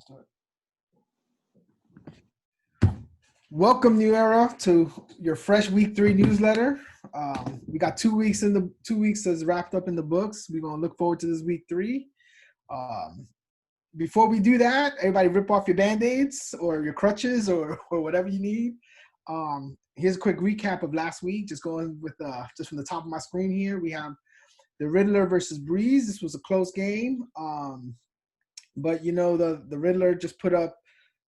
Start. Welcome, New Era, to your fresh week 3 newsletter. We got 2 weeks in the 2 weeks that's wrapped up in the books. We're gonna look forward to this week 3. Before we do that, everybody rip off your band-aids or your crutches or whatever you need. Here's a quick recap of last week. Just going with just from the top of my screen here, we have the Riddler versus Breeze. This was a close game, but the Riddler just put up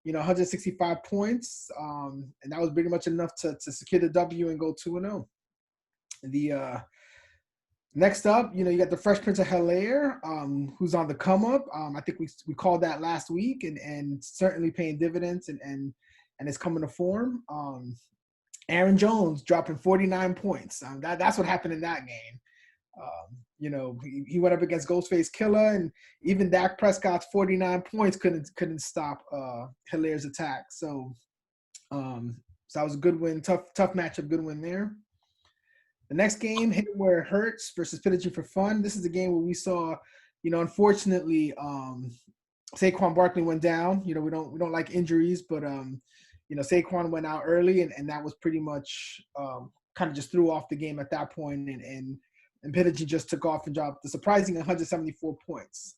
165 points, and that was pretty much enough to secure the W and go 2-0. The next up, you got the Fresh Prince of Bel-Air, who's on the come up. I think we called that last week, and certainly paying dividends, and it's coming to form. Aaron Jones dropping 49 points. That's what happened in that game. He went up against Ghostface Killah, and even Dak Prescott's 49 points couldn't stop Hilaire's attack. So that was a good win, tough matchup, good win there. The next game, Hit Where It Hurts versus Pillaging for Fun. This is a game where we saw, unfortunately, Saquon Barkley went down. We don't like injuries, but Saquon went out early, and that was pretty much kind of just threw off the game at that point, and Pillaging just took off and dropped the surprising 174 points.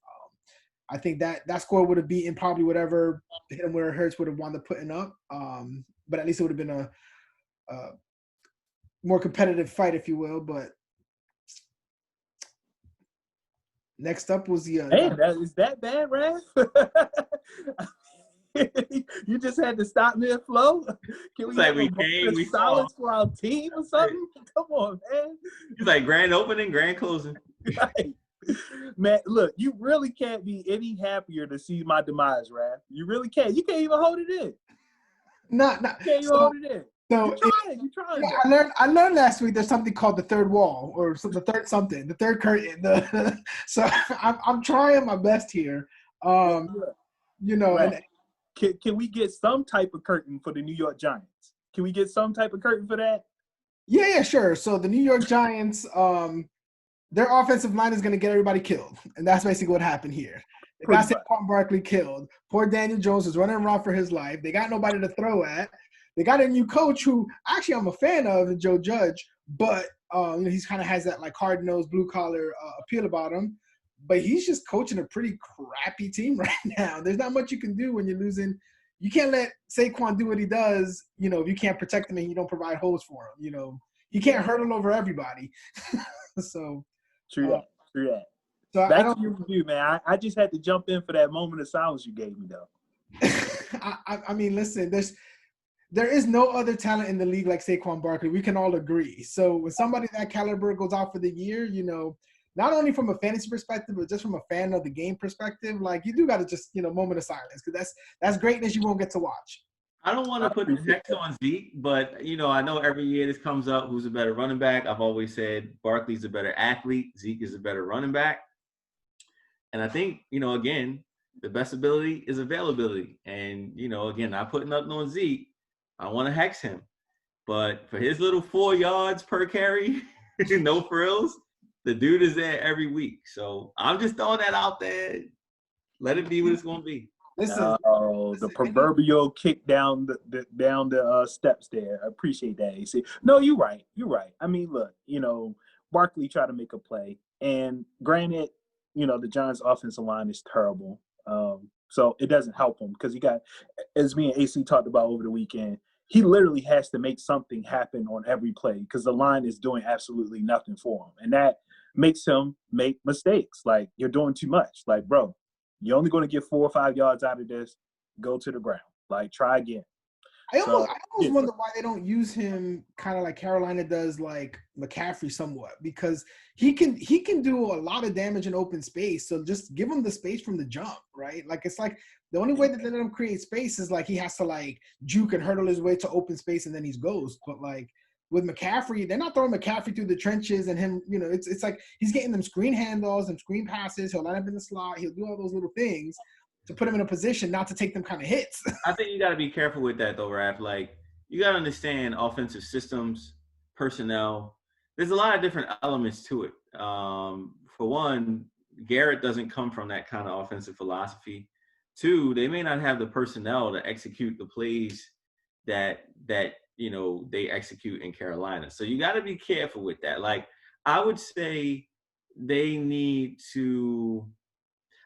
I think that score would have beaten probably whatever Hit Where It Hurts would have wound up putting up. But at least it would have been a more competitive fight, if you will. But next up was the is that bad, Raph? You just had to stop mid-flow. Can we like we solids for our team or something? Come on, man. He's like grand opening, grand closing. Right. Man, look, you really can't be any happier to see my demise, Raph. You really can't. You can't even hold it in. Not. You can't even hold it in. So you trying. Yeah, I learned last week there's something called the third wall, or the third curtain. So I'm trying my best here. Right. And can we get some type of curtain for the New York Giants? Can we get some type of curtain for that? Yeah, sure. So the New York Giants, their offensive line is going to get everybody killed, and that's basically what happened here. They got Saquon Barkley killed. Poor Daniel Jones is running around for his life. They got nobody to throw at. They got a new coach who actually I'm a fan of, Joe Judge, but he's kind of has that like hard-nosed, blue-collar appeal about him. But he's just coaching a pretty crappy team right now. There's not much you can do when you're losing. You can't let Saquon do what he does, if you can't protect him and you don't provide holes for him. He can't hurdle over everybody. So True that. So back to your review, man. I just had to jump in for that moment of silence you gave me, though. I mean, listen, there is no other talent in the league like Saquon Barkley. We can all agree. So when somebody that caliber goes out for the year, not only from a fantasy perspective, but just from a fan of the game perspective, like you do got to just, moment of silence, because that's greatness you won't get to watch. I don't want to put the text on Zeke, but, I know every year this comes up, who's a better running back. I've always said Barkley's a better athlete. Zeke is a better running back. And I think, again, the best ability is availability. And, again, not putting nothing on Zeke. I want to hex him. But for his little 4 yards per carry, no frills, the dude is there every week. So I'm just throwing that out there. Let it be what it's going to be. The proverbial kick down the steps there. I appreciate that, AC. No, you're right. I mean, look, Barkley tried to make a play. And granted, the Giants' offensive line is terrible. So it doesn't help him because he got, as me and AC talked about over the weekend, he literally has to make something happen on every play because the line is doing absolutely nothing for him. And that makes him make mistakes. Like, you're doing too much. Like, bro, you're only going to get 4 or 5 yards out of this. Go to the ground. Like, try again. I almost wonder why they don't use him kind of like Carolina does, like McCaffrey somewhat, because he can do a lot of damage in open space. So just give him the space from the jump, right? Like, it's like the only way that they let him create space is like he has to like juke and hurdle his way to open space and then he's ghost. But like with McCaffrey, they're not throwing McCaffrey through the trenches and him, it's like he's getting them screen handles and screen passes. He'll line up in the slot. He'll do all those little things to put him in a position not to take them kind of hits. I think you got to be careful with that, though, Raph. Like, you got to understand offensive systems, personnel. There's a lot of different elements to it. For one, Garrett doesn't come from that kind of offensive philosophy. Two, they may not have the personnel to execute the plays that they execute in Carolina. So you got to be careful with that. Like, I would say they need to.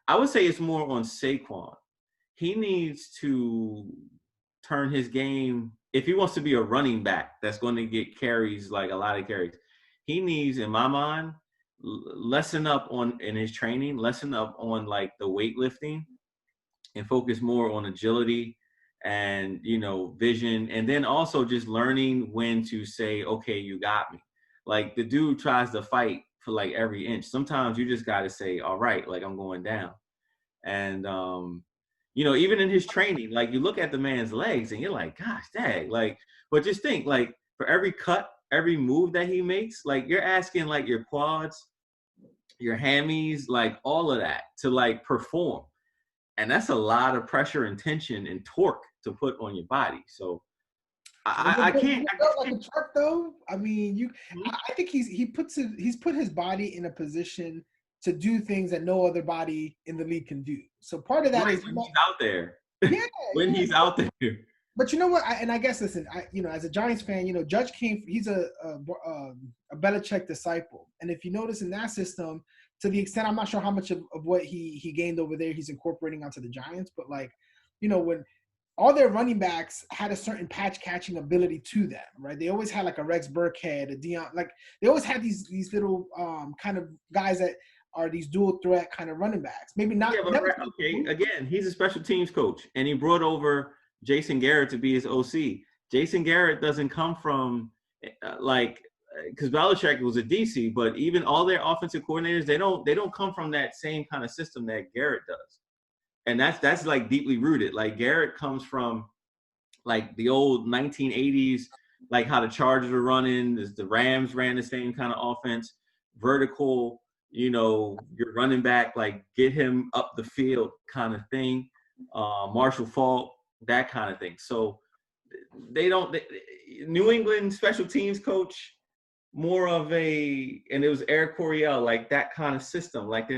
I would say it's more on Saquon. He needs to turn his game if he wants to be a running back that's going to get carries, like a lot of carries. He needs, in my mind, lessen up on in his training, lessen up on like the weightlifting, and focus more on agility and vision, and then also just learning when to say, okay, you got me. Like, the dude tries to fight for like every inch. Sometimes you just got to say, all right, like, I'm going down. And even in his training, like, you look at the man's legs and you're like, gosh dang, like, but just think, like, for every cut, every move that he makes, like, you're asking like your quads, your hammies, like all of that to like perform. And that's a lot of pressure and tension and torque to put on your body. So I can't. Like a truck, though. I mean, I think he's put his body in a position to do things that no other body in the league can do. So part of that is when he's out there. Yeah, when he's out there. But you know what? I guess, listen, as a Giants fan, Judge he's a Belichick disciple, and if you notice in that system, to the extent, I'm not sure how much of what he gained over there he's incorporating onto the Giants, but like, when all their running backs had a certain patch catching ability to them, right? They always had like a Rex Burkhead, a Deion, like they always had these little kind of guys that are these dual threat kind of running backs. Maybe not. Yeah, but okay, again, he's a special teams coach, and he brought over Jason Garrett to be his OC. Jason Garrett doesn't come from because Belichick was a DC, but even all their offensive coordinators, they don't come from that same kind of system that Garrett does. And that's like deeply rooted. Like, Garrett comes from like the old 1980s, like how the Chargers were running, the Rams ran the same kind of offense, vertical, your running back, like get him up the field kind of thing. Marshall Faulk, that kind of thing. So New England special teams coach, more of and it was Eric Coryell, like that kind of system. Like,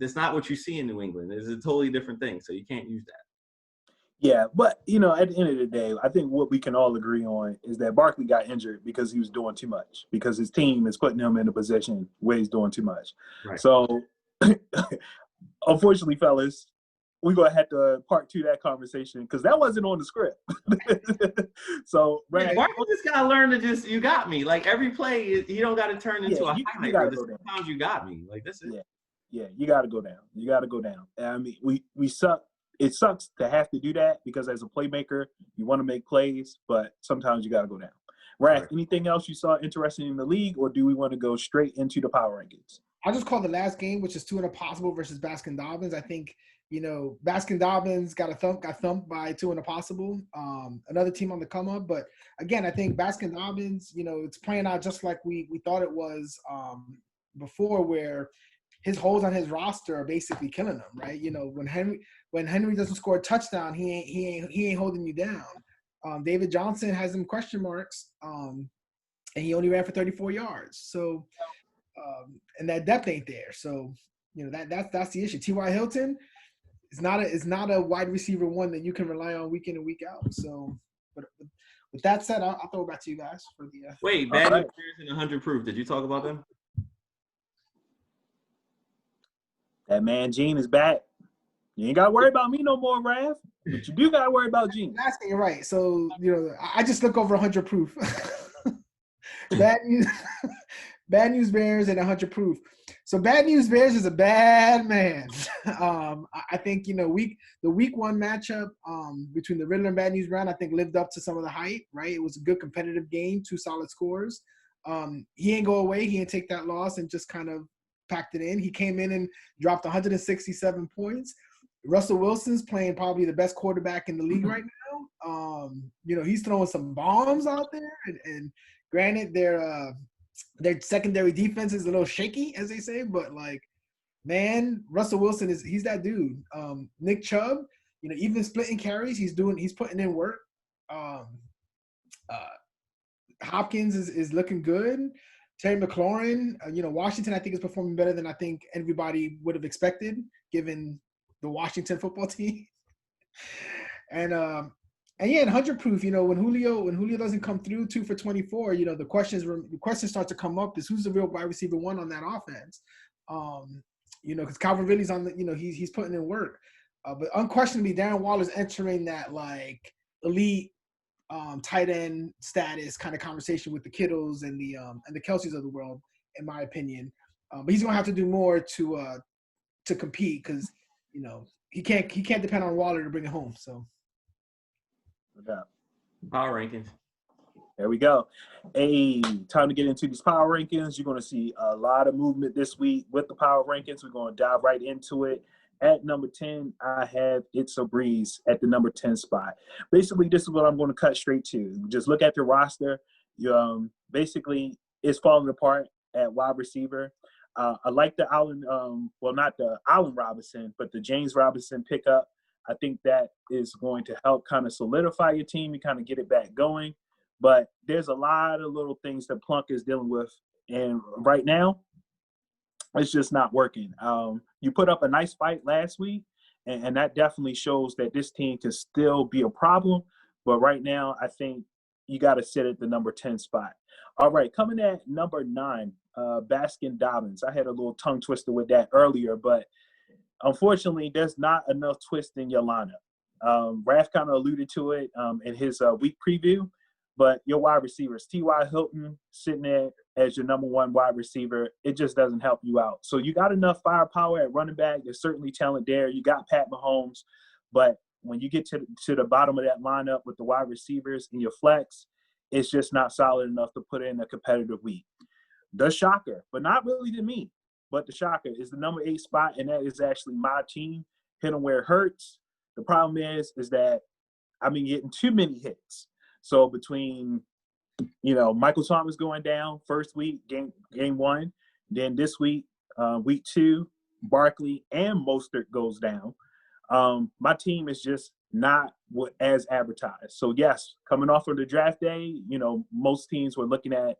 that's not what you see in New England. It's a totally different thing. So you can't use that. Yeah, but at the end of the day, I think what we can all agree on is that Barkley got injured because he was doing too much, because his team is putting him in a position where he's doing too much. Right. So, unfortunately, fellas, we're going to have to part two that conversation because that wasn't on the script. So, Brad, Barkley just got to learn to you got me. Like, every play, you don't got to turn into a highlight. Sometimes you got me. Like, that's it. Yeah, you got to go down. You got to go down. I mean, we suck. It sucks to have to do that because as a playmaker, you want to make plays, but sometimes you got to go down. Raph, anything else you saw interesting in the league, or do we want to go straight into the power rankings? I'll just call the last game, which is Two and a Possible versus Baskin-Robbins. I think, Baskin-Robbins got thumped by Two and a Possible, another team on the come up. But again, I think Baskin-Robbins, it's playing out just like we thought it was before, where his holes on his roster are basically killing him, right? When Henry doesn't score a touchdown, he ain't holding you down. David Johnson has some question marks, and he only ran for 34 yards. So, and that depth ain't there. So, that's the issue. T.Y. Hilton is not a wide receiver one that you can rely on week in and week out. So, but with that said, I'll throw it back to you guys for the. Wait, Bad News Bears and 100 Proof. Did you talk about them? That man Gene is back. You ain't got to worry about me no more, Raph. But you do got to worry about Gene. You're right. So, I just look over 100 Proof. Bad News Bears and 100 Proof. So Bad News Bears is a bad man. I think, the week one matchup between the Riddler and Bad News Brown, I think lived up to some of the hype, right? It was a good competitive game, 2 solid scores. He ain't go away. He ain't take that loss and just kind of packed it in. He came in and dropped 167 points. Russell Wilson's playing probably the best quarterback in the league right now. He's throwing some bombs out there. And granted, their secondary defense is a little shaky, as they say, but like, man, Russell Wilson he's that dude. Nick Chubb, even splitting carries, he's putting in work. Hopkins is looking good. Terry McLaurin, Washington, I think, is performing better than I think everybody would have expected, given the Washington football team. And yeah, in 100 proof, when Julio doesn't come through 2 for 24, the questions start to come up is who's the real wide receiver one on that offense. Because Calvin Ridley's on the, he's putting in work. But unquestionably, Darren Waller's entering that like elite tight end status kind of conversation with the Kittles and the Kelseys of the world, in my opinion. But he's gonna have to do more to compete because he can't depend on Waller to bring it home. So. Yeah. Power rankings. There we go. Hey, time to get into these power rankings. You're going to see a lot of movement this week with the power rankings. We're going to dive right into it. At number 10, I have It's a Breeze at the number 10 spot. Basically, this is what I'm going to cut straight to. Just look at your roster. Basically, it's falling apart at wide receiver. I like the Allen, not the Allen Robinson, but the James Robinson pickup. I think that is going to help kind of solidify your team and kind of get it back going. But there's a lot of little things that Plunk is dealing with. And right now, it's just not working. You put up a nice fight last week, and that definitely shows that this team can still be a problem. But right now, I think you got to sit at the number 10 spot. All right, coming at number 9, Baskin Dobbins. I had a little tongue twister with that earlier, but unfortunately, there's not enough twist in your lineup. Raph kind of alluded to it in his week preview, but your wide receivers, T.Y. Hilton sitting there as your number 1 wide receiver, it just doesn't help you out. So you got enough firepower at running back. There's certainly talent there. You got Pat Mahomes, but when you get to the bottom of that lineup with the wide receivers and your flex, it's just not solid enough to put in a competitive week. The shocker, but not really to me, but the shocker is the number 8 spot, and that is actually my team. Hit them where it hurts. The problem is that I've been getting too many hits. So between, Michael Thomas going down first week, game 1, then this week, week 2, Barkley and Mostert goes down. My team is just not as advertised. So yes, coming off of the draft day, most teams were looking at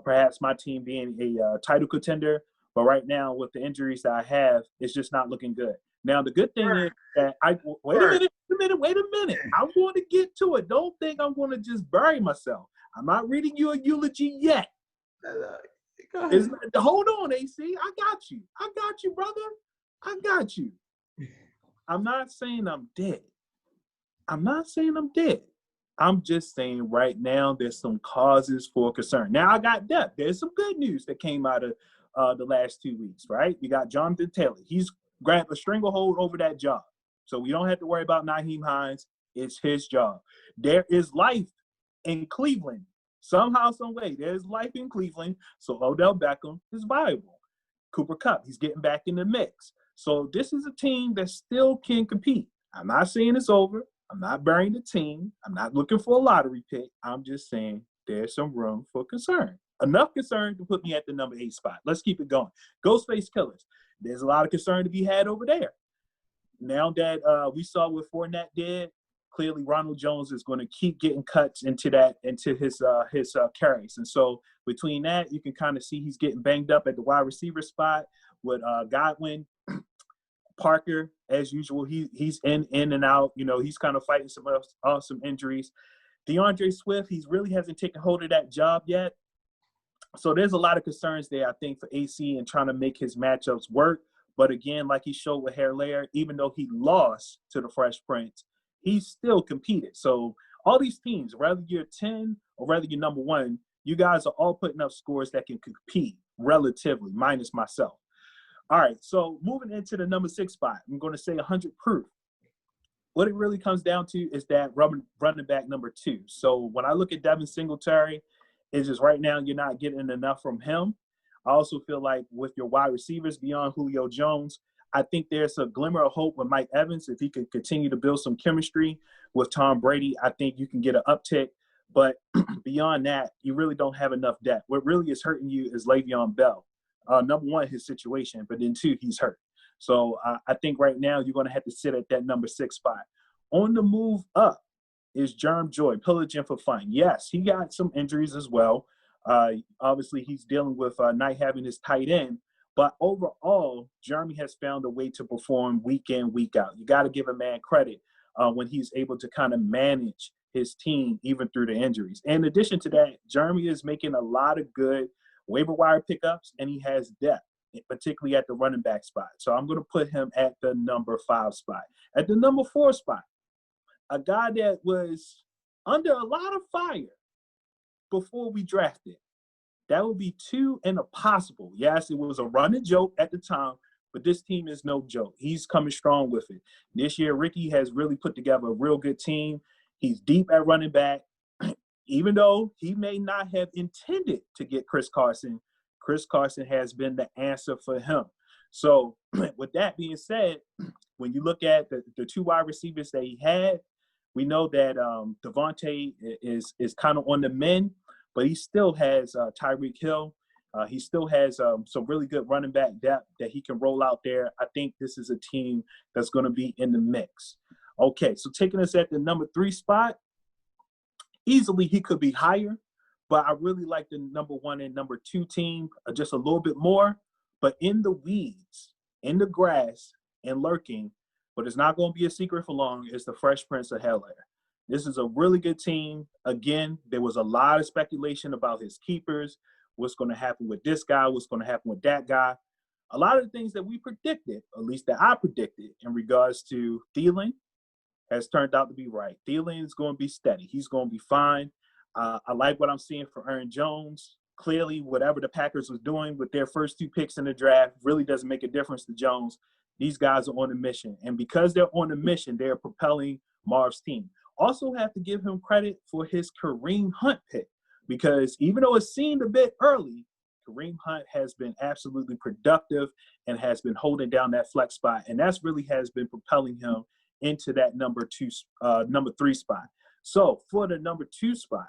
perhaps my team being a title contender. But right now, with the injuries that I have, it's just not looking good. Now, the good thing is that wait a minute. I'm going to get to it. Don't think I'm going to just bury myself. I'm not reading you a eulogy yet. Hold on, AC. I got you, brother. I got you. I'm not saying I'm dead. I'm just saying right now there's some causes for concern. Now, I got depth. There's some good news that came out of the last 2 weeks, right? You got Jonathan Taylor. He's grabbed a stranglehold over that job. So we don't have to worry about Nyheim Hines. It's his job. There is life in Cleveland. Somehow, some way, there's life in Cleveland. So Odell Beckham is viable. Cooper Kupp, he's getting back in the mix. So this is a team that still can compete. I'm not saying it's over. I'm not burying the team. I'm not looking for a lottery pick. I'm just saying there's some room for concern. Enough concern to put me at the number 8 spot. Let's keep it going. Ghostface Killers. There's a lot of concern to be had over there. Now that we saw what Fournette did, clearly Ronald Jones is going to keep getting cuts into his carries. And so between that, you can kind of see he's getting banged up at the wide receiver spot with Godwin. Parker, as usual, he's in and out. He's kind of fighting some injuries. DeAndre Swift, he really hasn't taken hold of that job yet. So there's a lot of concerns there, I think, for AC and trying to make his matchups work. But again, like he showed with Haire, even though he lost to the Fresh Prince, he still competed. So all these teams, whether you're 10 or whether you're number 1, you guys are all putting up scores that can compete relatively, minus myself. All right, so moving into the number 6 spot, I'm going to say 100 proof. What it really comes down to is that running back number 2. So when I look at Devin Singletary, it's just right now you're not getting enough from him. I also feel like with your wide receivers beyond Julio Jones, I think there's a glimmer of hope with Mike Evans. If he can continue to build some chemistry with Tom Brady, I think you can get an uptick. But beyond that, you really don't have enough depth. What really is hurting you is Le'Veon Bell. Number 1, his situation, but then 2, he's hurt. So I think right now you're going to have to sit at that number 6 spot. On the move up is Jerm Joy, pillaging for fun. Yes, he got some injuries as well. Obviously, he's dealing with not having his tight end. But overall, Jeremy has found a way to perform week in, week out. You got to give a man credit. when he's able to kind of manage his team even through the injuries. In addition to that, Jeremy is making a lot of good waiver wire pickups, and he has depth, particularly at the running back spot. So I'm going to put him at the number 5 spot. At the number 4 spot, a guy that was under a lot of fire before we drafted. That would be 2 and a possible. Yes, it was a running joke at the time, but this team is no joke. He's coming strong with it. This year, Ricky has really put together a real good team. He's deep at running back. Even though he may not have intended to get Chris Carson has been the answer for him. So with that being said, when you look at the 2 wide receivers that he had, we know that Devontae is kind of on the mend, but he still has Tyreek Hill. He still has some really good running back depth that he can roll out there. I think this is a team that's going to be in the mix. Okay, so taking us at the number 3 spot, easily he could be higher, but I really like the number 1 and number 2 team just a little bit more. But in the weeds, in the grass, and lurking, but it's not going to be a secret for long, is the Fresh Prince of Bel-Air. This is a really good team. Again, there was a lot of speculation about his keepers, what's going to happen with this guy, what's going to happen with that guy. A lot of the things that we predicted, at least that I predicted in regards to Thielen, has turned out to be right. Thielen is going to be steady. He's going to be fine. I like what I'm seeing for Aaron Jones. Clearly, whatever the Packers was doing with their first 2 picks in the draft really doesn't make a difference to Jones. These guys are on a mission. And because they're on a mission, they're propelling Marv's team. Also have to give him credit for his Kareem Hunt pick, because even though it seemed a bit early, Kareem Hunt has been absolutely productive and has been holding down that flex spot. And that's really has been propelling him into that number 3 spot. So for the number 2 spot,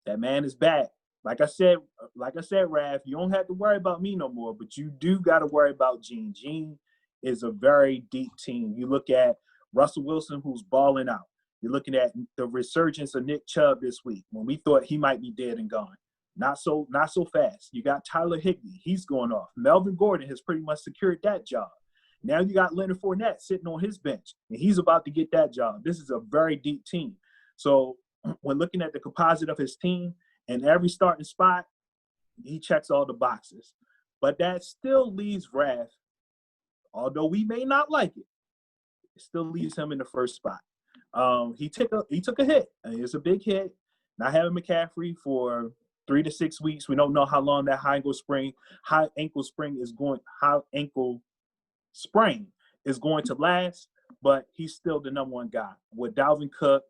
that man is back. Like I said, Raph, you don't have to worry about me no more, but you do got to worry about Gene. Gene is a very deep team. You look at Russell Wilson, who's balling out. You're looking at the resurgence of Nick Chubb this week when we thought he might be dead and gone. Not so fast. You got Tyler Higbee. He's going off. Melvin Gordon has pretty much secured that job. Now you got Leonard Fournette sitting on his bench, and he's about to get that job. This is a very deep team. So when looking at the composite of his team and every starting spot, he checks all the boxes. But that still leaves Raph, although we may not like it, it still leaves him in the first spot. He took a hit. I mean, it's a big hit. Not having McCaffrey for 3 to 6 weeks. We don't know how long that high ankle sprain is going to last, but he's still the number 1 guy. With Dalvin Cook,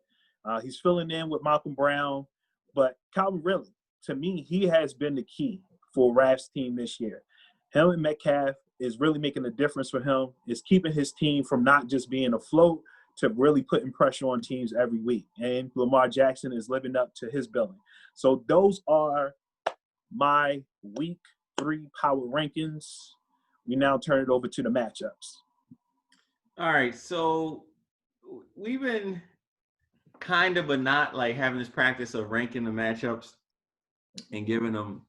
he's filling in with Malcolm Brown, but Calvin Ridley, to me, he has been the key for Raph's team this year. Him and Metcalf is really making a difference for him. Is keeping his team from not just being afloat to really putting pressure on teams every week. And Lamar Jackson is living up to his billing. So those are my week 3 power rankings. We now turn it over to the matchups. All right. So we've been kind of, but not like having this practice of ranking the matchups and giving them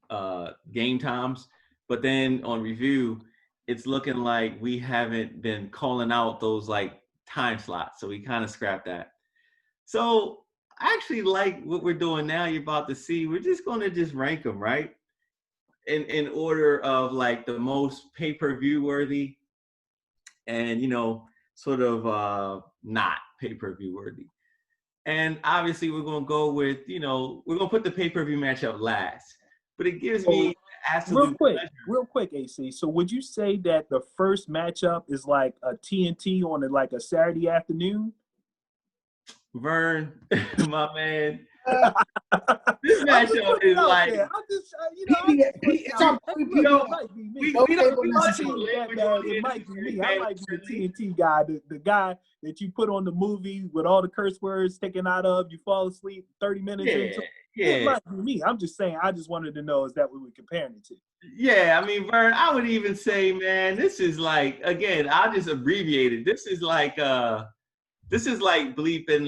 game times. But then on review, it's looking like we haven't been calling out those like time slots. So we kind of scrapped that. So I actually like what we're doing now. You're about to see. We're just going to just rank them, right? In order of like the most pay-per-view worthy and, sort of not pay-per-view worthy. And obviously we're going to go with, we're going to put the pay-per-view matchup last. But it gives me absolute real quick, AC. So would you say that the first matchup is like a TNT on a Saturday afternoon? Vern, my man. This matchup is like it might be me. I like the TNT guy, the guy that you put on the movie with all the curse words taken out of, you fall asleep 30 minutes into. It might be me. I'm just saying, I just wanted to know, is that what we're comparing it to? Yeah, I mean, Vern, I would even say, man, this is like, again, I'll just abbreviate it. This is like bleeping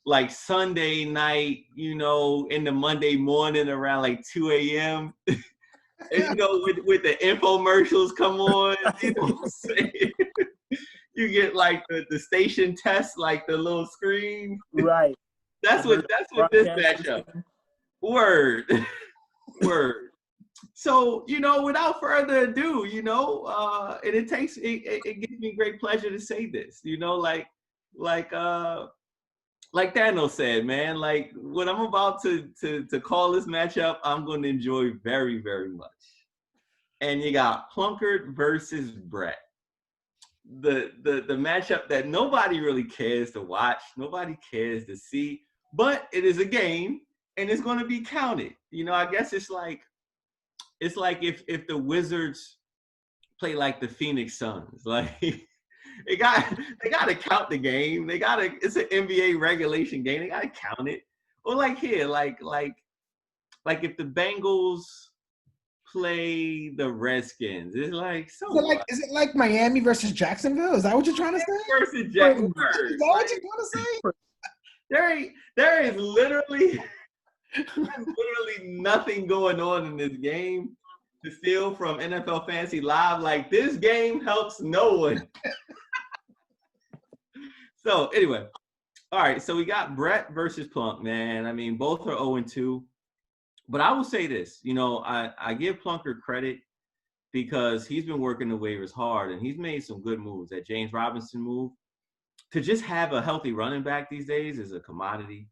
like Sunday night, in the Monday morning around like 2 a.m. and, with the infomercials come on, you know what I'm saying? You get like the station test, like the little screen. Right. That's what this matchup. Word. Word. So, without further ado, and it gives me great pleasure to say this, like Daniel said, man, like what I'm about to call this matchup, I'm going to enjoy very, very much. And you got Plunkett versus Brett. The matchup that nobody really cares to watch, nobody cares to see, but it is a game and it's going to be counted. I guess it's like if the Wizards play like the Phoenix Suns, like they got to count the game. It's an NBA regulation game. They got to count it. Or like here, like if the Bengals play the Redskins, it's like is it like Miami versus Jacksonville? Is that what you're trying to say? Versus Jacksonville. Is that what you're trying to say? There is literally nothing going on in this game to steal from NFL Fantasy Live. Like, this game helps no one. So anyway, all right. So we got Brett versus Plunk, man. I mean, both are 0-2. But I will say this, I give Plunkett credit because he's been working the waivers hard and he's made some good moves. That James Robinson move, to just have a healthy running back these days is a commodity.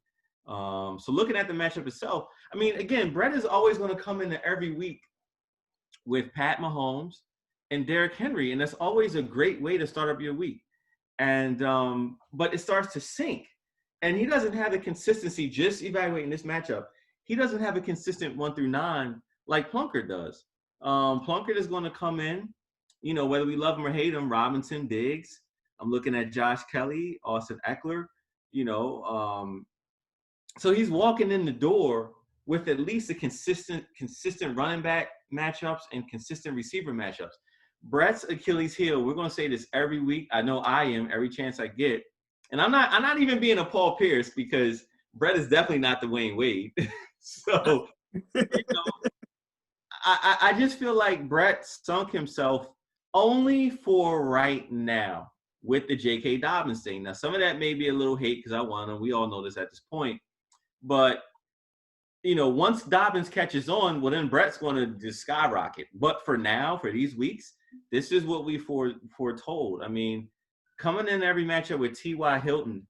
So looking at the matchup itself, I mean, again, Brett is always going to come into every week with Pat Mahomes and Derrick Henry, and that's always a great way to start up your week. And but it starts to sink, and he doesn't have the consistency. Just evaluating this matchup, he doesn't have a consistent 1 through 9 like Plunkett does. Plunkett is going to come in, whether we love him or hate him. Robinson, Diggs. I'm looking at Josh Kelly, Austin Eckler. So he's walking in the door with at least a consistent running back matchups and consistent receiver matchups. Brett's Achilles heel, we're going to say this every week. I know I am, every chance I get. And I'm not even being a Paul Pierce, because Brett is definitely not the Wayne Wade. So, I just feel like Brett sunk himself only for right now with the J.K. Dobbins thing. Now, some of that may be a little hate because I won him. We all know this at this point. But, once Dobbins catches on, well, then Brett's going to just skyrocket. But for now, for these weeks, this is what we foretold. I mean, coming in every matchup with T.Y. Hilton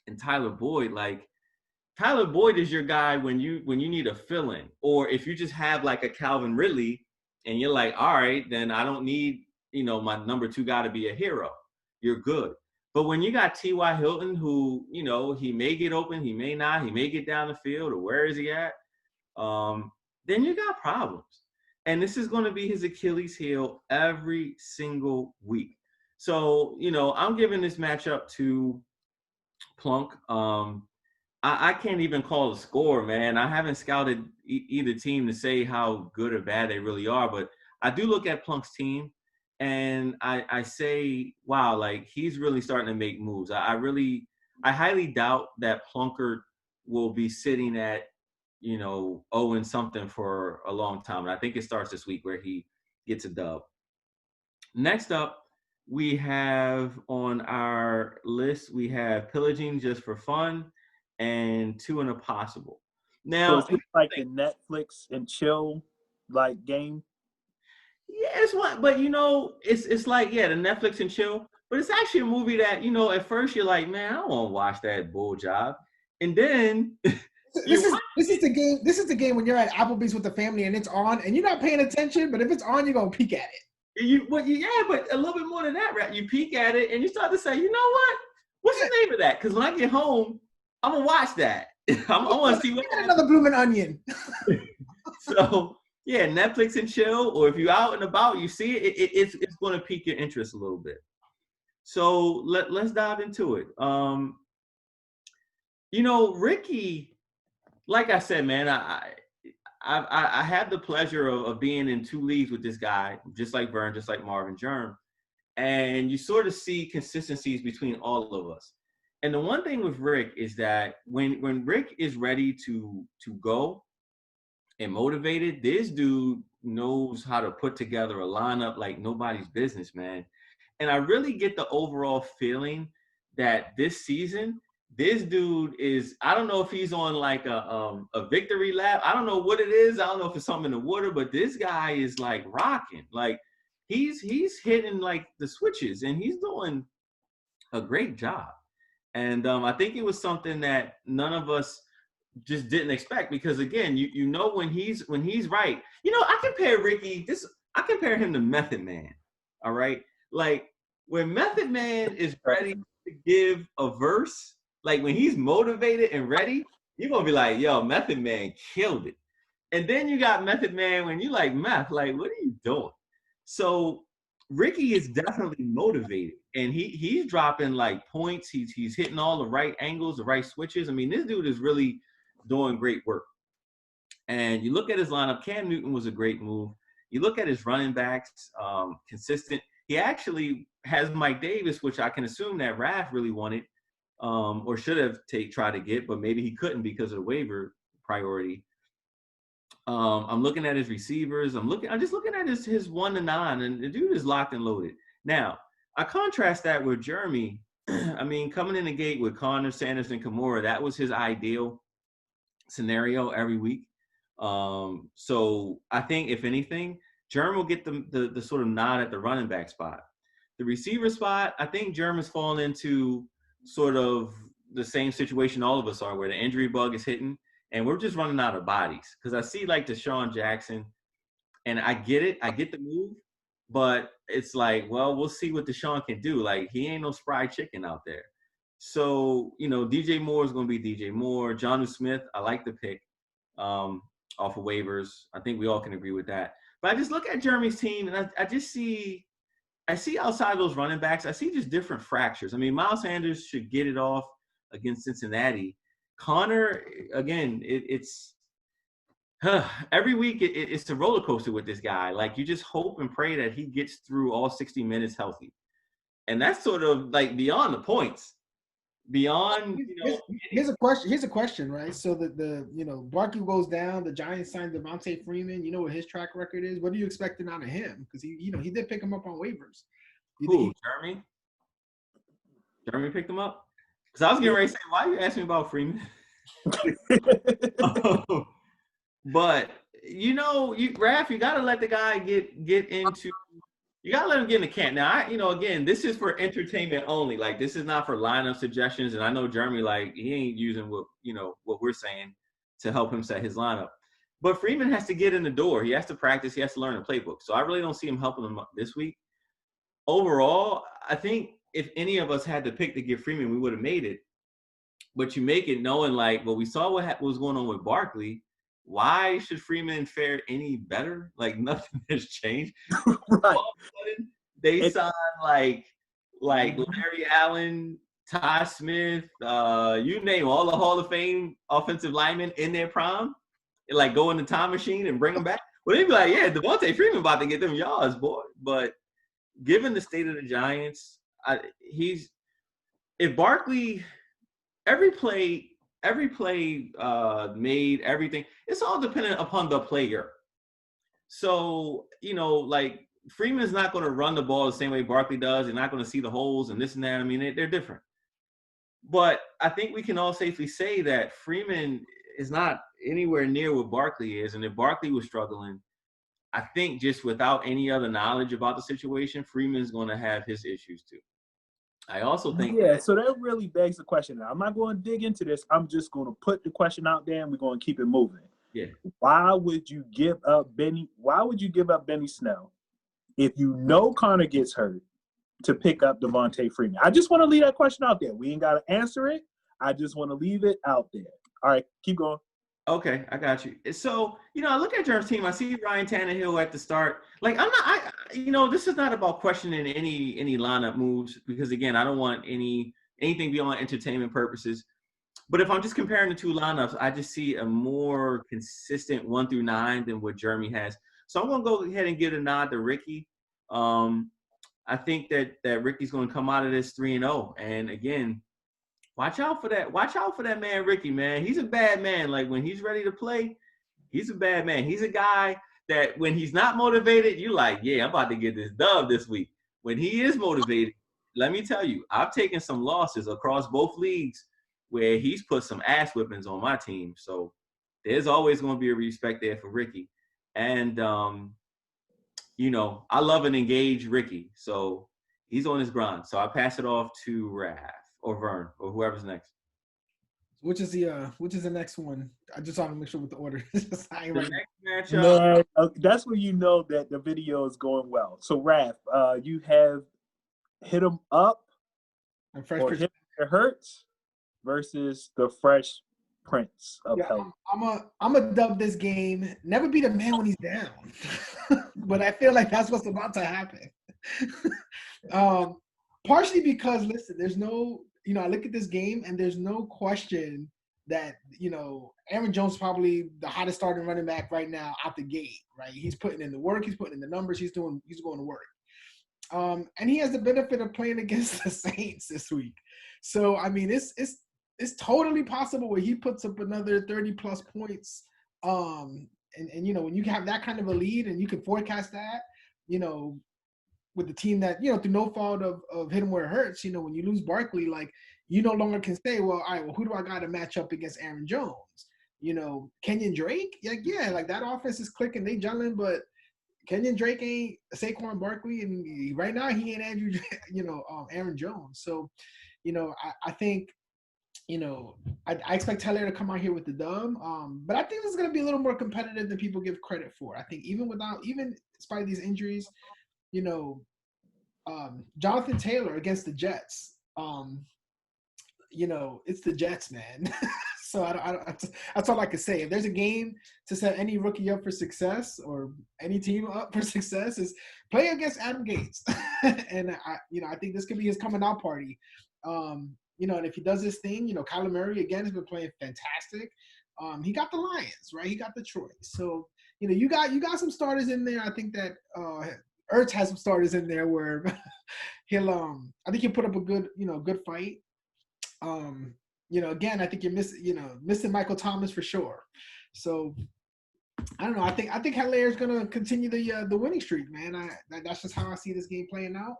and Tyler Boyd, like, Tyler Boyd is your guy when you need a fill-in, or if you just have like a Calvin Ridley and you're like, all right, then I don't need, my number 2 guy to be a hero. You're good. But when you got T.Y. Hilton, who, he may get open, he may not, he may get down the field, or where is he at? Then you got problems. And this is going to be his Achilles heel every single week. So, I'm giving this matchup to Plunk. I can't even call the score, man. I haven't scouted either team to say how good or bad they really are, but I do look at Plunk's team and I say, wow, like, he's really starting to make moves. I highly doubt that Plunkett will be sitting at, 0-something for a long time. And I think it starts this week where he gets a dub. Next up, we have on our list, we have Pillaging Just for Fun and 2 and a Possible. Now, so it's like the Netflix and chill like game. Yeah, it's one, but it's like, yeah, the Netflix and chill. But it's actually a movie that, at first you're like, man, I don't want to watch that bull job, and then this is the game. This is the game when you're at Applebee's with the family and it's on, and you're not paying attention. But if it's on, you're gonna peek at it. But a little bit more than that, right? You peek at it and you start to say, you know what? What's the name of that? Because when I get home, I'm gonna watch that. I want to see what another blooming onion. So yeah, Netflix and chill, or if you're out and about, you see it, it's going to pique your interest a little bit. So let's dive into it. Ricky, like I said, man, I had the pleasure of being in 2 leagues with this guy, just like Vern, just like Marvin Germ, and you sort of see consistencies between all of us. And the one thing with Rick is that when Rick is ready to go and motivated, this dude knows how to put together a lineup like nobody's business, man. And I really get the overall feeling that this season, this dude is, I don't know if he's on like a victory lap. I don't know what it is. I don't know if it's something in the water, but this guy is like rocking. Like he's hitting like the switches and he's doing a great job. And I think it was something that none of us just didn't expect, because again, you know when he's right. You know, I compare him to Method Man. All right. Like when Method Man is ready to give a verse, like when he's motivated and ready, you're gonna be like, yo, Method Man killed it. And then you got Method Man when you like, Meth, like, what are you doing? So Ricky is definitely motivated, and he's dropping like points. He's hitting all the right angles, the right switches. I mean, this dude is really doing great work. And you look at his lineup, Cam Newton was a great move. You look at his running backs, consistent. He actually has Mike Davis, which I can assume that Raph really wanted, or should have tried to get, but maybe he couldn't because of the waiver priority. I'm looking at his receivers. I'm just looking at his 1 to 9, and the dude is locked and loaded. Now, I contrast that with Jeremy. I mean, coming in the gate with Connor, Sanders, and Kamara, that was his ideal scenario every week. So I think if anything, Jerm will get the sort of nod at the running back spot. The receiver spot, I think Jerm has fallen into sort of the same situation all of us are, where the injury bug is hitting and we're just running out of bodies. Because I see like Deshaun Jackson, and I get it, I get the move, but it's like, well, we'll see what Deshaun can do. Like, he ain't no spry chicken out there. So, you know, DJ Moore is going to be DJ Moore. Jonnu Smith, I like the pick off of waivers. I think we all can agree with that. But I just look at Jeremy's team, and I see outside those running backs, I see just different fractures. I mean, Miles Sanders should get it off against Cincinnati. Connor, again, it's every week it's a roller coaster with this guy. Like, you just hope and pray that he gets through all 60 minutes healthy. And that's sort of like beyond the points. Beyond, you know. Here's a question, right? So the you know, Barkley goes down, the Giants signed Devontae Freeman. You know what his track record is? What are you expecting out of him? Because he did pick him up on waivers. Who, Jeremy? Jeremy picked him up? Because I was getting ready to say, why are you asking me about Freeman? But you know, Raph, you got to let the guy get into. You got to let him get in the camp. Now, again, this is for entertainment only. Like, this is not for lineup suggestions. And I know Jeremy, like, he ain't using what we're saying to help him set his lineup. But Freeman has to get in the door. He has to practice. He has to learn the playbook. So I really don't see him helping him this week. Overall, I think if any of us had to pick to get Freeman, we would have made it. But you make it knowing, like, well, we saw what was going on with Barkley. Why should Freeman fare any better? Like, nothing has changed. Right. All of a sudden, they signed like Larry Allen, Ty Smith, you name all the Hall of Fame offensive linemen in their prime, and like go in the time machine and bring them back. Well, they'd be like, yeah, Devontae Freeman about to get them yards, boy. But given the state of the Giants, if Barkley every play made, everything, it's all dependent upon the player. So, like, Freeman's not going to run the ball the same way Barkley does. You're not going to see the holes and this and that. I mean, they're different. But I think we can all safely say that Freeman is not anywhere near what Barkley is. And if Barkley was struggling, I think just without any other knowledge about the situation, Freeman's going to have his issues too. I also think so that really begs the question. Now, I'm not going to dig into this. I'm just going to put the question out there, and we're going to keep it moving. Yeah. Why would you give up Benny Snell if you know Connor gets hurt to pick up Devontae Freeman? I just want to leave that question out there. We ain't got to answer it. I just want to leave it out there. All right, keep going. Okay, I got you. So, I look at Jerm's team. I see Ryan Tannehill at the start. Like, this is not about questioning any lineup moves, because, again, I don't want anything beyond entertainment purposes. But if I'm just comparing the two lineups, I just see a more consistent 1 through 9 than what Jeremy has. So I'm going to go ahead and give a nod to Ricky. I think that Ricky's going to come out of this 3-0. And, again, watch out for that. Watch out for that man, Ricky, man. He's a bad man. Like, when he's ready to play, he's a bad man. He's a guy that when he's not motivated, you're like, yeah, I'm about to get this dub this week. when he is motivated, let me tell you, I've taken some losses across both leagues where he's put some ass whippings on my team. So there's always going to be a respect there for Ricky. And, you know, I love an engaged Ricky. So he's on his grind. So I pass it off to Raph or Vern or whoever's next. Which is the next one? I just want to make sure with the order. The next matchup. Man, that's when you know that the video is going well. So Raph, you have Hit 'em Up or Hit Hurts versus the Fresh Prince of Hell. I'm a dub this game. Never beat a man when he's down. But I feel like that's what's about to happen. Partially because, listen, there's no, you know, I look at this game and there's no question that, you know, Aaron Jones is probably the hottest starting running back right now out the gate, right? He's putting in the work, he's putting in the numbers, he's going to work. And he has the benefit of playing against the Saints this week. So, I mean, it's totally possible where he puts up another 30-plus points. And, you know, when you have that kind of a lead and you can forecast that, you know, with the team that, you know, through no fault of hit him where it hurts, you know, when you lose Barkley, like, you no longer can say, well, all right, well, who do I got to match up against Aaron Jones? You know, Kenyon Drake? Like that offense is clicking, they gelling, but Kenyon Drake ain't Saquon Barkley, and right now he ain't Andrew, you know, Aaron Jones. So, you know, I think, you know, I expect Taylor to come out here with the dub, but I think this is going to be a little more competitive than people give credit for. I think even despite these injuries, you know, Jonathan Taylor against the Jets, you know, it's the Jets, man. So that's all I can say. If there's a game to set any rookie up for success or any team up for success, is play against Adam Gates. And I think this could be his coming out party. You know, and if he does this thing, you know, Kyler Murray again has been playing fantastic. He got the Lions, right? He got Detroit. So, you know, you got some starters in there. I think that Ertz has some starters in there where I think he'll put up a good fight. You know, again, I think you're missing Michael Thomas for sure. So I don't know. I think Hilaire is gonna continue the winning streak, man. That's just how I see this game playing out.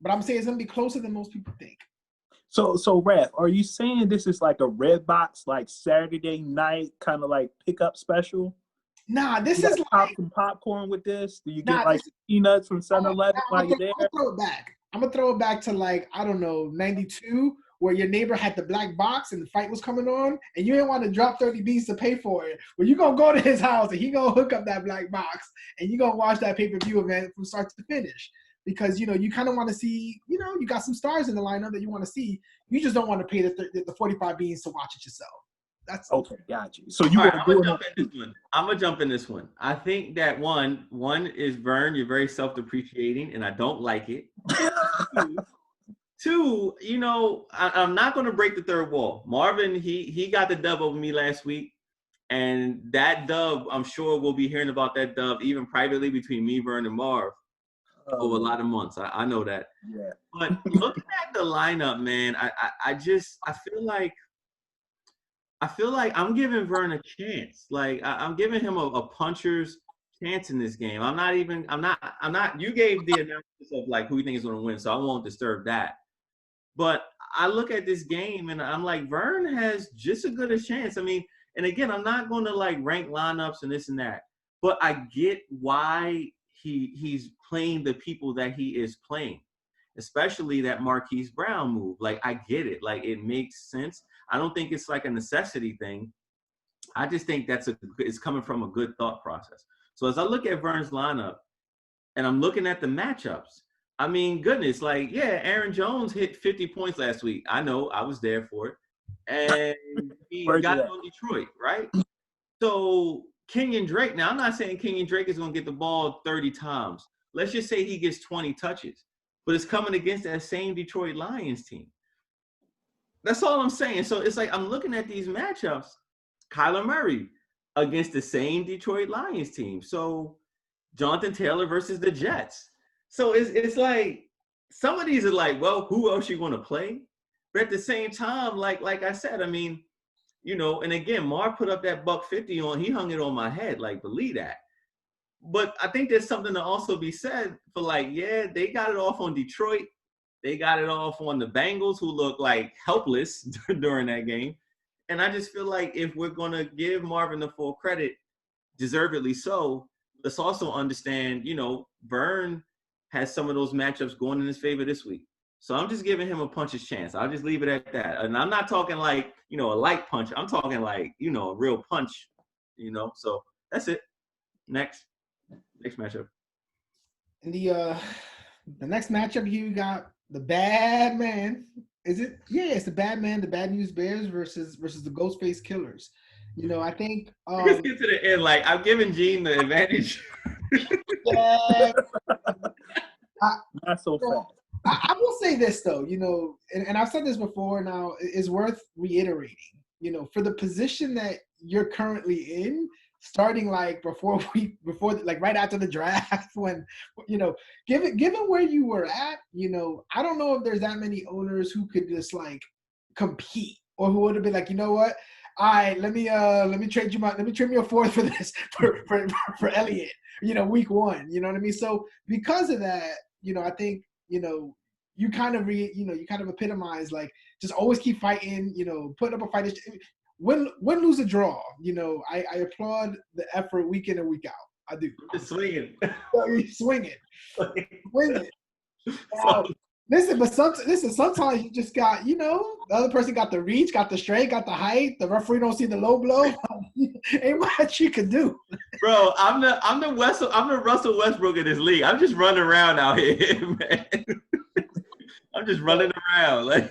But I'm saying it's gonna be closer than most people think. So Raph, are you saying this is like a red box, like Saturday night kind of like pickup special? Nah, this is pop some popcorn with this. Do you get like peanuts from 7-Eleven while you're there? I'm gonna throw it back to like, I don't know, 92, where your neighbor had the black box and the fight was coming on, and you didn't want to drop 30 B's to pay for it. Well, you're gonna go to his house and he gonna hook up that black box, and you're gonna watch that pay-per-view event from start to finish. Because, you know, you kind of want to see, you know, you got some stars in the lineup that you want to see. You just don't want to pay the 45 B's to watch it yourself. That's okay. Got you. So you I'm gonna jump in this one. I think that one is Vern. You're very self-depreciating, and I don't like it. Two, you know, I'm not gonna break the third wall. Marvin, he got the dub over me last week, and that dub, I'm sure we'll be hearing about that dub even privately between me, Vern, and Marv over a lot of months. I know that. Yeah. But looking at the lineup, man, I feel like I'm giving Vern a chance. Like I'm giving him a puncher's chance in this game. I'm not. You gave the analysis of like who you think is going to win, so I won't disturb that. But I look at this game and I'm like, Vern has just as good a chance. I mean, and again, I'm not going to like rank lineups and this and that, but I get why he's playing the people that he is playing, especially that Marquise Brown move. Like I get it. Like it makes sense. I don't think it's like a necessity thing. I just think it's coming from a good thought process. So as I look at Vern's lineup and I'm looking at the matchups, I mean, goodness, like, yeah, Aaron Jones hit 50 points last week. I know, I was there for it. And he got it on Detroit, right? So Kenyon Drake, now I'm not saying Kenyon Drake is going to get the ball 30 times. Let's just say he gets 20 touches. But it's coming against that same Detroit Lions team. That's all I'm saying. So it's like I'm looking at these matchups. Kyler Murray against the same Detroit Lions team. So Jonathan Taylor versus the Jets. So it's like some of these are like, well, who else you want to play? But at the same time, like I said, I mean, you know, and again, Marv put up that $150 on, he hung it on my head, like, believe that. But I think there's something to also be said for like, yeah, they got it off on Detroit. They got it off on the Bengals, who look like helpless during that game. And I just feel like if we're going to give Marvin the full credit, deservedly so, let's also understand, Vern has some of those matchups going in his favor this week. So I'm just giving him a puncher's chance. I'll just leave it at that. And I'm not talking like, a light punch. I'm talking like, a real punch, So that's it. Next matchup. In the next matchup here, we got the bad man. Is it? Yeah, it's the bad man, the Bad News Bears versus the Ghostface Killers. I think Let's get to the end. Like, I'm giving Gene the advantage. Yeah. Not so fast. I will say this though, and I've said this before. Now it's worth reiterating. For the position that you're currently in, starting like before like right after the draft, when given where you were at, I don't know if there's that many owners who could just like compete, or who would have been like, you know what, all right, let me trade me a fourth for this for Elliott, week one, you know what I mean? So because of that, I think you kind of epitomize like just always keep fighting, putting up a fight. Win, lose, or draw. I applaud the effort week in and week out. I do. Just swinging. Swing it. Listen, sometimes you just got, the other person got the reach, got the strength, got the height. The referee don't see the low blow. Ain't much you can do. Bro, I'm the Russell Westbrook of this league. I'm just running around out here, man. I'm just running around like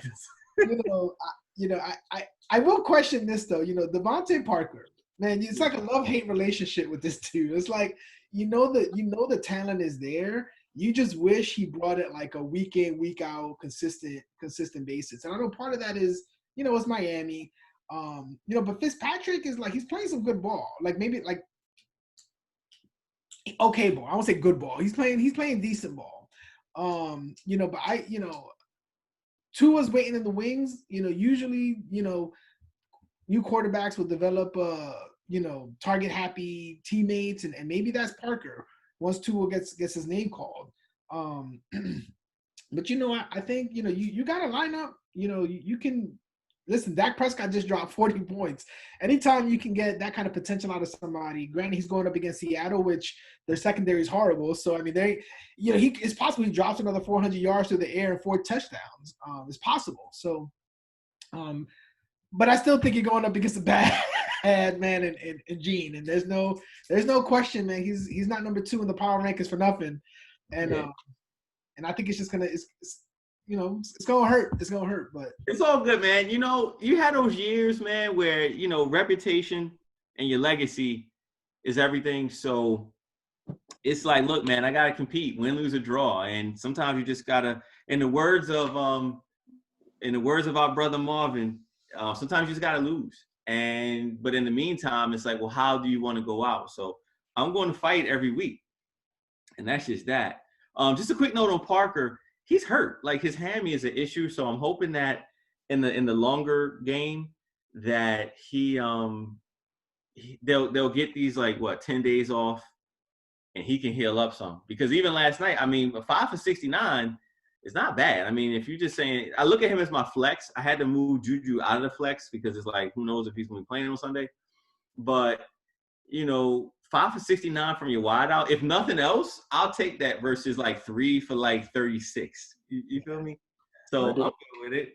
I will question this though. Devontae Parker, man, it's like a love-hate relationship with this dude. It's like the talent is there. You just wish he brought it like a week in, week out, consistent basis. And I know part of that is, it's Miami. But Fitzpatrick is like, he's playing some good ball. Like maybe like okay ball. I won't say good ball. He's playing decent ball. But Tua's waiting in the wings. Usually, new quarterbacks will develop target happy teammates, and maybe that's Parker once Tua gets his name called. But I think you got to line up. You can listen. Dak Prescott just dropped 40 points. Anytime you can get that kind of potential out of somebody, granted he's going up against Seattle, which their secondary is horrible. So I mean, it's possible he drops another 400 yards through the air and 4 touchdowns. It's possible. So, but I still think you're going up against a bad man and Gene, and there's no question, man. He's not number 2 in the power rankings for nothing, and and I think it's just it's gonna hurt. It's gonna hurt, but it's all good, man. You had those years, man, where reputation and your legacy is everything. So it's like, look, man, I gotta compete, win, lose, or draw, and sometimes you just gotta. In the words of our brother Marvin, sometimes you just gotta lose. But in the meantime, it's like, well, how do you want to go out? So I'm going to fight every week, and that's just that. Just a quick note on Parker. He's hurt. Like his hammy is an issue. So I'm hoping that in the longer game that they'll get these 10 days off, and he can heal up some. Because even last night, I mean, 5 for 69 is not bad. I mean, if you're just saying, I look at him as my flex. I had to move Juju out of the flex because it's like, who knows if he's going to be playing on Sunday. But 5 for 69 from your wideout. If nothing else, I'll take that versus 3 for 36. You feel me? So I'm good with it.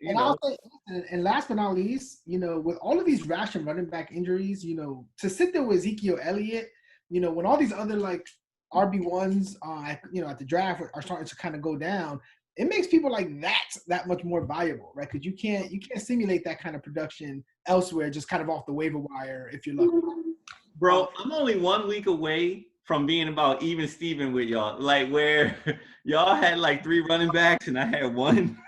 And last but not least, with all of these rash and running back injuries, to sit there with Ezekiel Elliott, when all these other RB1s, at the draft are starting to kind of go down, it makes people like that much more valuable, right? Because you can't simulate that kind of production elsewhere, just kind of off the waiver wire if you're lucky. Bro, I'm only 1 week away from being about even Steven with y'all. Like where y'all had 3 running backs and I had 1.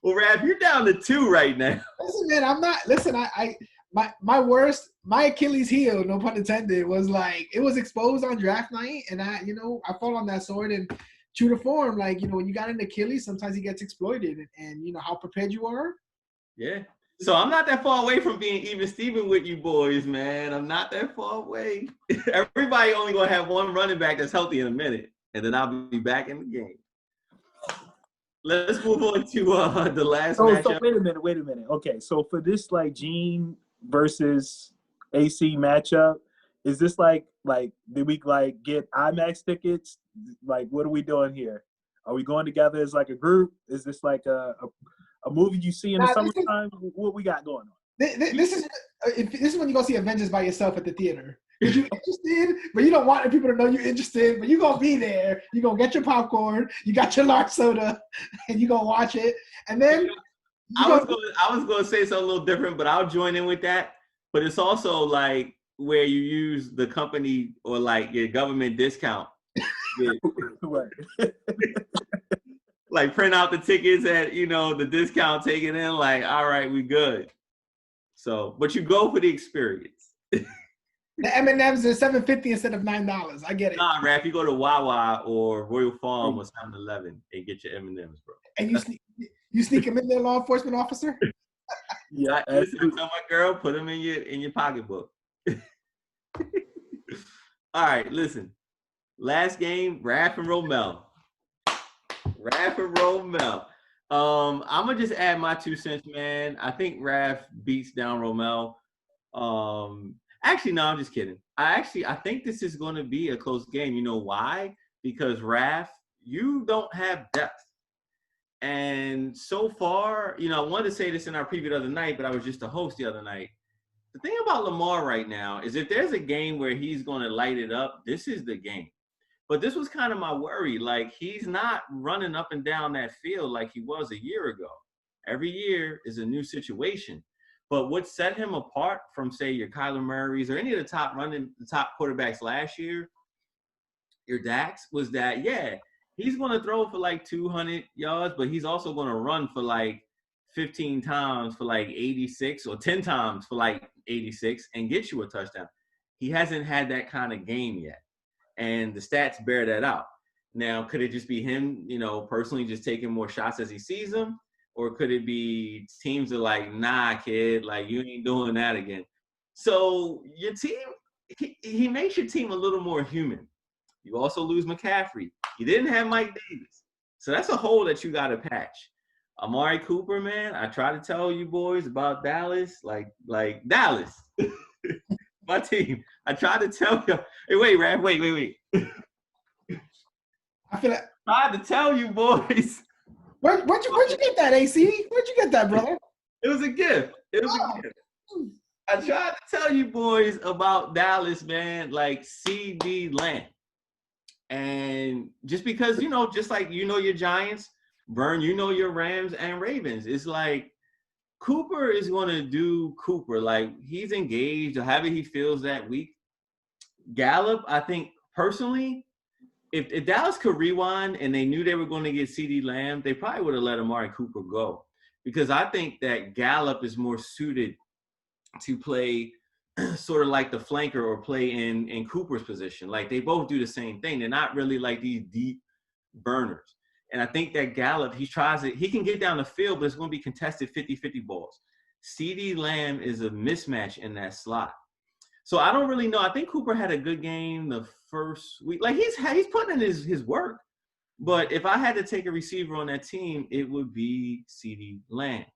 Well, Rab, you're down to 2 right now. Listen, man, I'm not. Listen, my Achilles heel, no pun intended, was it was exposed on draft night, and I fall on that sword and true to form. When you got an Achilles, sometimes he gets exploited, and how prepared you are. Yeah. So I'm not that far away from being even Steven with you boys, man. I'm not that far away. Everybody only gonna have one running back that's healthy in a minute, and then I'll be back in the game. Let's move on to the last matchup. So wait a minute. Okay, so for this like Gene versus AC matchup, is this like did we like get IMAX tickets? Like, what are we doing here? Are we going together as like a group? Is this like a movie you see in the summertime? What we got going on? This is when you go see Avengers by yourself at the theater. Because you're interested, but you don't want people to know you're interested, but you're going to be there. You're going to get your popcorn. You got your large soda, and you're going to watch it. And then I was going to say something a little different, but I'll join in with that. But it's also like where you use the company or like your government discount. Like print out the tickets at, the discount, take it in, like, all right, we good. So, but you go for the experience. The M&Ms are $7.50 instead of $9. I get it. Nah, Raph, you go to Wawa or Royal Farm or 7-Eleven and get your M&Ms, bro. And you sneak them in there, law enforcement officer? Yeah, listen, I tell my girl, put them in your pocketbook. All right, listen. Last game, Raph and Romel. I'm gonna just add my 2 cents, man. I think Raph beats down Romel. Actually, no, I'm just kidding. I think this is going to be a close game. You know why? Because Raph, you don't have depth. And so far, I wanted to say this in our preview the other night, but I was just a host the other night. The thing about Lamar right now is if there's a game where he's going to light it up, this is the game. But this was kind of my worry. Like, he's not running up and down that field like he was a year ago. Every year is a new situation. But what set him apart from, say, your Kyler Murrays or any of the top quarterbacks last year, your Dax, was that, he's going to throw for like 200 yards, but he's also going to run for like 15 times for like 86 or 10 times for like 86 and get you a touchdown. He hasn't had that kind of game yet. And the stats bear that out. Now, could it just be him, personally just taking more shots as he sees them? Or could it be teams are like, nah, kid, like you ain't doing that again. So your team, he makes your team a little more human. You also lose McCaffrey. You didn't have Mike Davis. So that's a hole that you got to patch. Amari Cooper, man, I try to tell you boys about Dallas, like Dallas, my team. I tried to tell you. Hey, wait, Raph, wait. I feel like I tried to tell you boys. Where'd you get that, AC? Where'd you get that, brother? It was a gift. A gift. I tried to tell you boys about Dallas, man, like CD Lamb. And just because, just like your Giants, Vern, your Rams and Ravens. It's like Cooper is going to do Cooper. Like, he's engaged or however he feels that week. Gallup, I think, personally, if Dallas could rewind and they knew they were going to get CeeDee Lamb, they probably would have let Amari Cooper go. Because I think that Gallup is more suited to play sort of like the flanker or play in Cooper's position. Like, they both do the same thing. They're not really like these deep burners. And I think that Gallup, he can get down the field, but it's going to be contested 50-50 balls. CeeDee Lamb is a mismatch in that slot. So I don't really know. I think Cooper had a good game the first week. Like, he's putting in his work. But if I had to take a receiver on that team, it would be CeeDee Lamb.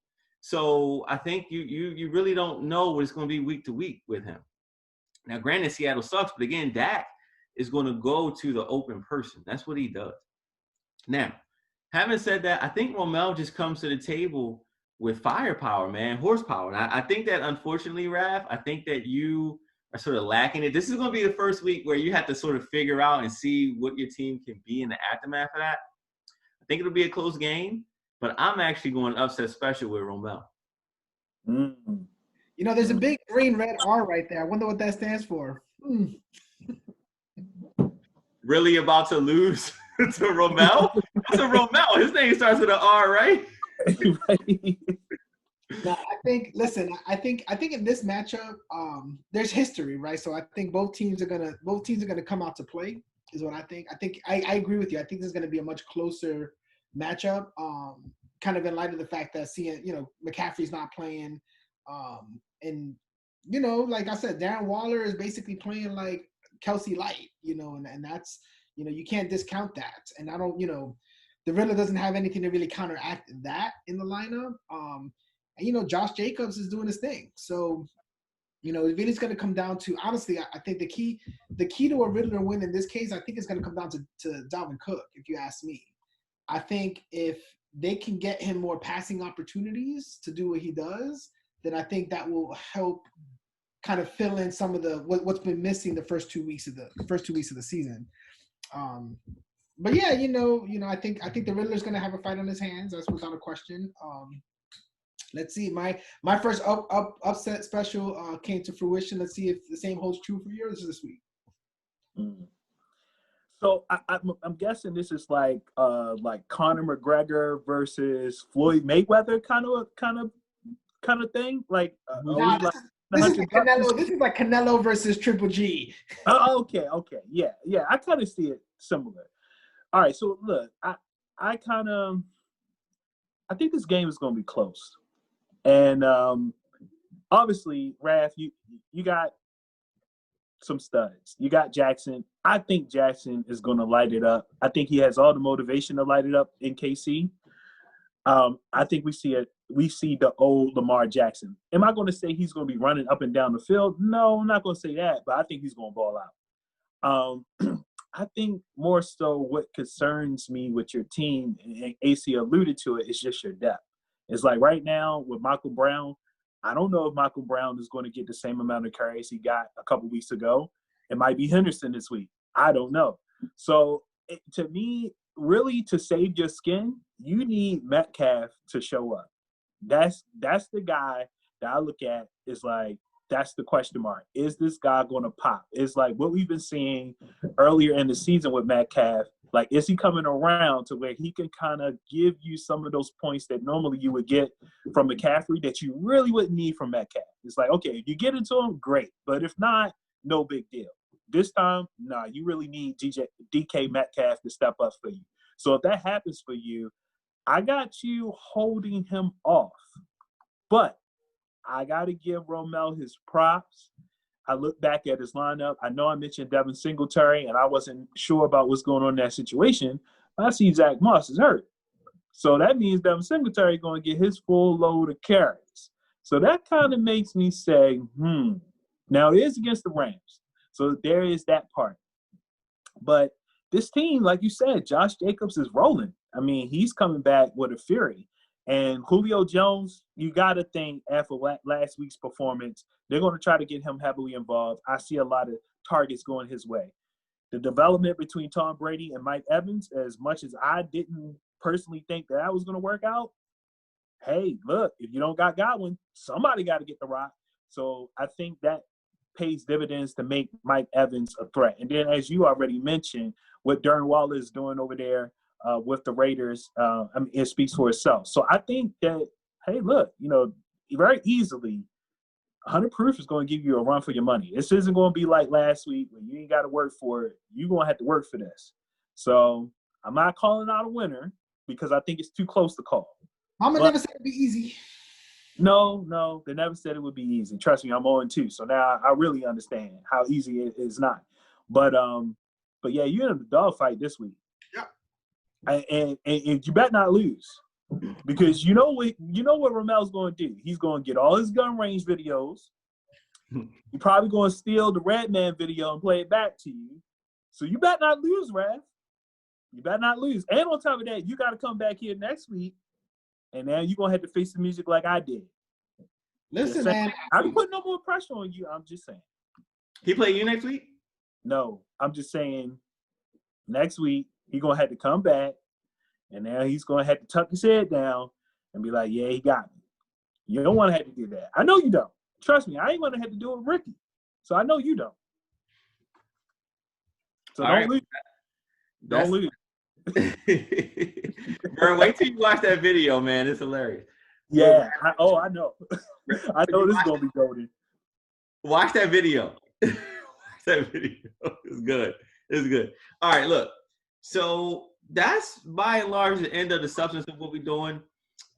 So I think you really don't know what it's going to be week to week with him. Now, granted, Seattle sucks, but again, Dak is going to go to the open person. That's what he does. Now, having said that, I think Romel just comes to the table with firepower, man, horsepower. And I think that, unfortunately, Raph, I think that you are sort of lacking it. This is going to be the first week where you have to sort of figure out and see what your team can be in the aftermath of that. I think it'll be a close game, but I'm actually going upset special with Romel. Mm-hmm. There's a big green red R right there. I wonder what that stands for. Really about to lose to Romel? That's a Romel. His name starts with an R, right? No, I think in this matchup, there's history, right? So I think both teams are gonna come out to play, is what I think. I agree with you. I think this is gonna be a much closer matchup. kind of in light of the fact that seeing, McCaffrey's not playing, and like I said, Darren Waller is basically playing like Kelsey Light, and that's, you can't discount that. And I don't, the Riddler doesn't have anything to really counteract that in the lineup. And Josh Jacobs is doing his thing. So, it really is going to come down to, honestly, I think the key to a Riddler win in this case, I think it's going to come down to Dalvin Cook, if you ask me. I think if they can get him more passing opportunities to do what he does, then I think that will help kind of fill in some of what's been missing the first 2 weeks of the season. But yeah, I think the Riddler's going to have a fight on his hands. That's without a question. Let's see. My first upset special came to fruition. Let's see if the same holds true for yours this week. So I'm guessing this is like Conor McGregor versus Floyd Mayweather kind of thing. Like, this is Canelo. This is like Canelo versus Triple G. Oh, okay, yeah. I kind of see it similar. All right, so look, I think this game is going to be close. And obviously, Raph, you got some studs. You got Jackson. I think Jackson is going to light it up. I think he has all the motivation to light it up in KC. I think we see the old Lamar Jackson. Am I going to say he's going to be running up and down the field? No, I'm not going to say that, but I think he's going to ball out. I think more so what concerns me with your team, and AC alluded to it, is just your depth. It's like right now with Michael Brown, I don't know if Michael Brown is going to get the same amount of carries he got a couple weeks ago. It might be Henderson this week. I don't know. So to me, really to save your skin, you need Metcalf to show up. That's the guy that I look at is like, that's the question mark. Is this guy going to pop? It's like what we've been seeing earlier in the season with Metcalf. Like, is he coming around to where he can kind of give you some of those points that normally you would get from McCaffrey that you really wouldn't need from Metcalf? It's like, okay, if you get into him, great. But if not, no big deal. This time, you really need DK Metcalf to step up for you. So if that happens for you, I got you holding him off. But I got to give Romel his props. I look back at his lineup. I know I mentioned Devin Singletary, and I wasn't sure about what's going on in that situation. I see Zach Moss is hurt. So that means Devin Singletary is going to get his full load of carries. So that kind of makes me say, Now, it is against the Rams. So there is that part. But this team, like you said, Josh Jacobs is rolling. I mean, he's coming back with a fury. And Julio Jones, you got to think after last week's performance, they're going to try to get him heavily involved. I see a lot of targets going his way. The development between Tom Brady and Mike Evans, as much as I didn't personally think that was going to work out, hey, look, if you don't got Godwin, somebody got to get the rock. So I think that pays dividends to make Mike Evans a threat. And then, as you already mentioned, what Darren Waller is doing over there with the Raiders, it speaks for itself. So I think that, hey, look, very easily, 100 Proof is going to give you a run for your money. This isn't going to be like last week when you ain't got to work for it. You're going to have to work for this. So I'm not calling out a winner because I think it's too close to call. Mama never said it'd be easy. No, they never said it would be easy. Trust me, I'm 0-2. So now I really understand how easy it is not. But yeah, you're in the dogfight this week. Yeah. And you better not lose. Because you know what Romel's going to do. He's going to get all his gun range videos. You're probably going to steal the Redman video and play it back to you. So you better not lose, Raph. You better not lose. And on top of that, you got to come back here next week, and now you're going to have to face the music like I did. Listen, man. I'm putting no more pressure on you. I'm just saying. He play you next week? No. I'm just saying next week, he's going to have to come back. And now he's going to have to tuck his head down and be like, yeah, he got me. You don't want to have to do that. I know you don't. Trust me, I ain't going to have to do it with Ricky. So I know you don't. So don't lose. Don't lose. Bro, wait till you watch that video, man. It's hilarious. Yeah. I know. I know this is going to be golden. Watch that video. Watch that video. It's good. It's good. All right, look. So that's by and large the end of the substance of what we're doing.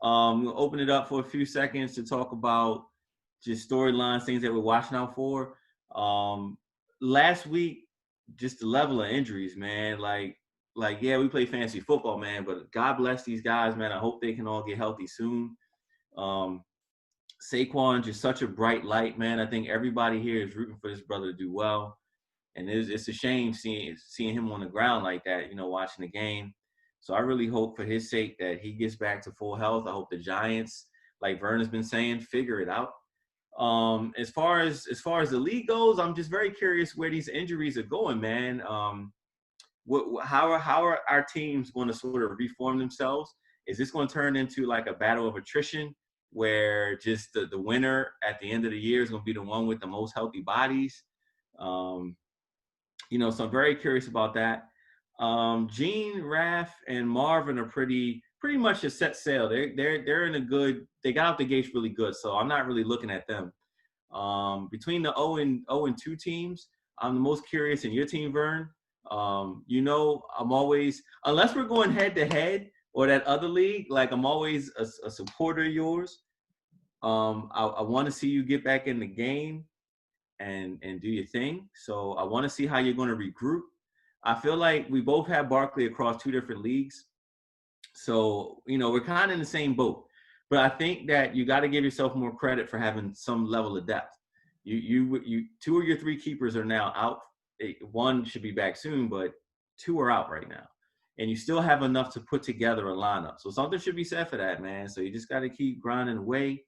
We'll open it up for a few seconds to talk about just storylines, things that we're watching out for. Last week, just the level of injuries, man. Like yeah, we play fantasy football, man, but God bless these guys, man. I hope they can all get healthy soon. Saquon, just such a bright light, man. I think everybody here is rooting for this brother to do well. And it's a shame seeing him on the ground like that, watching the game. So I really hope for his sake that he gets back to full health. I hope the Giants, like Vern has been saying, figure it out. As far as the league goes, I'm just very curious where these injuries are going, man. How are our teams going to sort of reform themselves? Is this going to turn into like a battle of attrition where just the winner at the end of the year is going to be the one with the most healthy bodies? So I'm very curious about that. Gene, Raph, and Marvin are pretty much a set sail. They're in a good. They got out the gates really good, so I'm not really looking at them. Between the 0-2 teams, I'm the most curious in your team, Vern. I'm always, unless we're going head to head or that other league, like I'm always a supporter of yours. I want to see you get back in the game and do your thing. So I want to see how you're going to regroup. I feel like we both have Barkley across 2 different leagues. So, we're kind of in the same boat. But I think that you got to give yourself more credit for having some level of depth. You 2 of your 3 keepers are now out. 1 should be back soon, but 2 are out right now. And you still have enough to put together a lineup. So something should be said for that, man. So you just got to keep grinding away.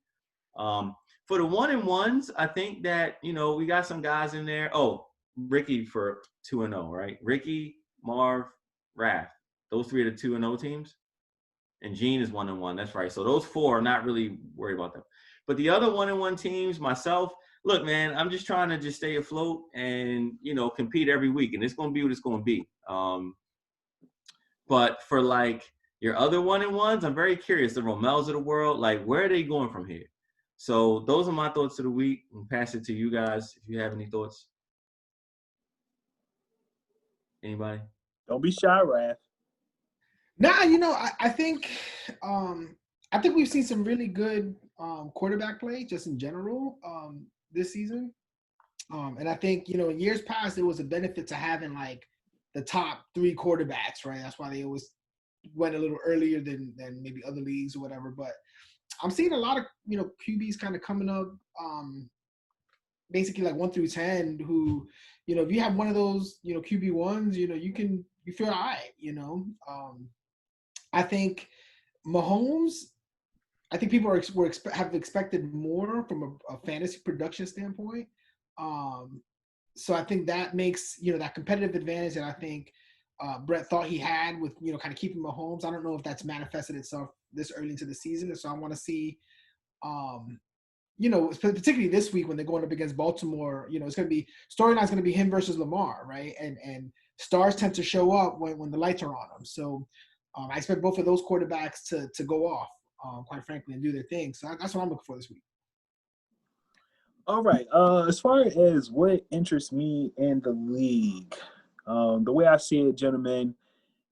For the 1-1s, I think that, we got some guys in there. Oh, Ricky for 2-0, right? Ricky, Marv, Raph. Those 3 are the 2-0 teams. And Gene is 1-1. That's right. So those 4 are not really worried about them. But the other 1-1 teams, myself, look, man, I'm just trying to just stay afloat and, compete every week. And it's going to be what it's going to be. But for, like, your other 1-1s, I'm very curious. The Romels of the world, like, where are they going from here? So those are my thoughts of the week. I'll pass it to you guys if you have any thoughts. Anybody? Don't be shy, Raph. Nah, I think we've seen some really good quarterback play just in general this season. And I think, in years past, it was a benefit to having like the top 3 quarterbacks, right? That's why they always went a little earlier than maybe other leagues or whatever. But I'm seeing a lot of, QBs kind of coming up basically like 1 through 10 who, if you have one of those, QB1s, you feel all right, I think Mahomes, I think people have expected more from a fantasy production standpoint. So I think that makes, that competitive advantage that I think Brett thought he had with, kind of keeping Mahomes. I don't know if that's manifested itself this early into the season. And so I want to see, particularly this week when they're going up against Baltimore, it's going to be storyline's going to be him versus Lamar, right? And stars tend to show up when the lights are on them. So I expect both of those quarterbacks to go off, quite frankly, and do their thing. So that's what I'm looking for this week. All right. As far as what interests me in the league, the way I see it, gentlemen,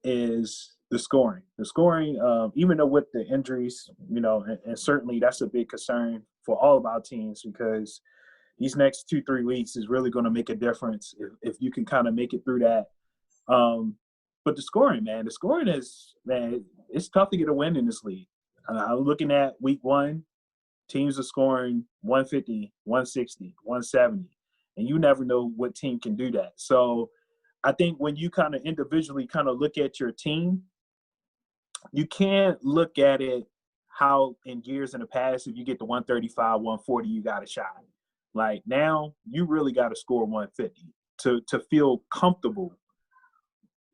is the scoring. The scoring, even though with the injuries, and certainly that's a big concern for all of our teams because these next 2-3 weeks is really going to make a difference if you can kind of make it through that. But the scoring, man, it's tough to get a win in this league. I'm looking at week 1, teams are scoring 150, 160, 170, and you never know what team can do that. So I think when you kind of individually kind of look at your team, you can't look at it how in years in the past, if you get to 135, 140, you got a shot. Like now, you really got to score 150 to feel comfortable